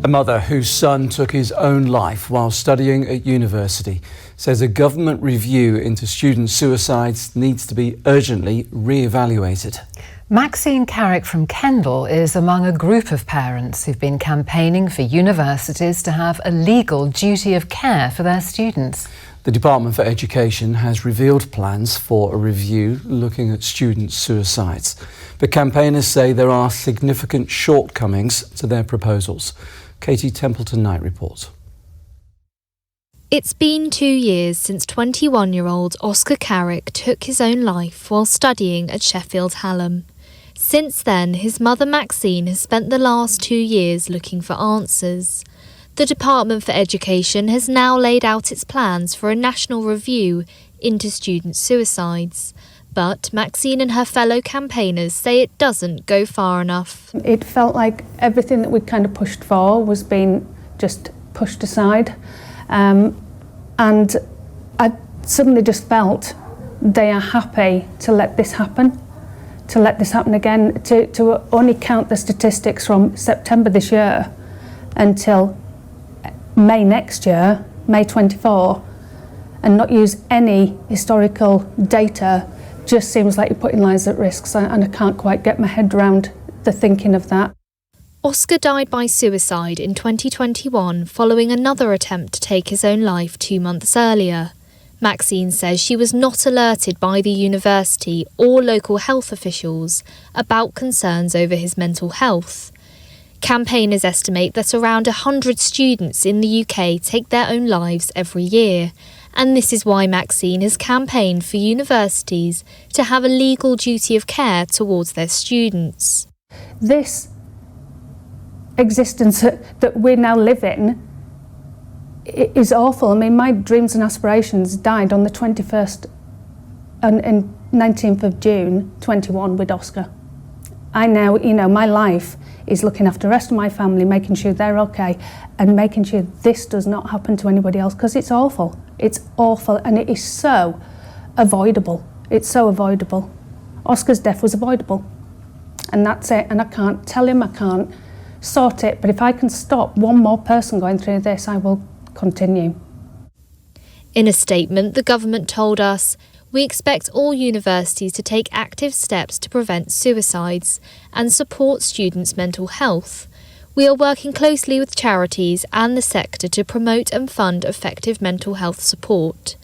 A mother whose son took his own life while studying at university says a government review into student suicides needs to be urgently re-evaluated. Maxine Carrick from Kendal is among a group of parents who've been campaigning for universities to have a legal duty of care for their students. The Department for Education has revealed plans for a review looking at student suicides. But campaigners say there are significant shortcomings to their proposals. Katie Templeton-Knight reports. It's been 2 years since 21-year-old Oscar Carrick took his own life while studying at Sheffield Hallam. Since then, his mother Maxine has spent the last 2 years looking for answers. The Department for Education has now laid out its plans for a national review into student suicides. But Maxine and her fellow campaigners say it doesn't go far enough. It felt like everything that we'd kind of pushed for was being just pushed aside. And I suddenly just felt they are happy to let this happen, again, to only count the statistics from September this year until May next year, May 24, and not use any historical data just seems like you're putting lives at risk, and I can't quite get my head around the thinking of that. Oscar died by suicide in 2021 following another attempt to take his own life 2 months earlier. Maxine says she was not alerted by the university or local health officials about concerns over his mental health. Campaigners estimate that around 100 students in the UK take their own lives every year, and this is why Maxine has campaigned for universities to have a legal duty of care towards their students. This existence that we now live in is awful. I mean, my dreams and aspirations died on the 21st and 19th of June 21 with Oscar. I now, my life is looking after the rest of my family, making sure they're okay, and making sure this does not happen to anybody else, because it's awful. It's awful, and it is so avoidable. It's so avoidable. Oscar's death was avoidable, and that's it. And I can't tell him, I can't sort it, but if I can stop one more person going through this, I will continue. In a statement, the government told us, "We expect all universities to take active steps to prevent suicides and support students' mental health. We are working closely with charities and the sector to promote and fund effective mental health support."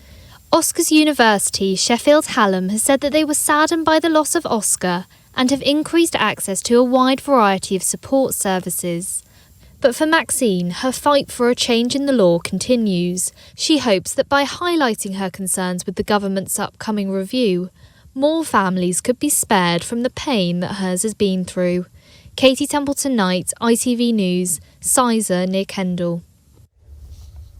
Oscar's university, Sheffield Hallam, has said that they were saddened by the loss of Oscar and have increased access to a wide variety of support services. But for Maxine, her fight for a change in the law continues. She hopes that by highlighting her concerns with the government's upcoming review, more families could be spared from the pain that hers has been through. Katie Templeton-Knight, ITV News, Sizer near Kendal.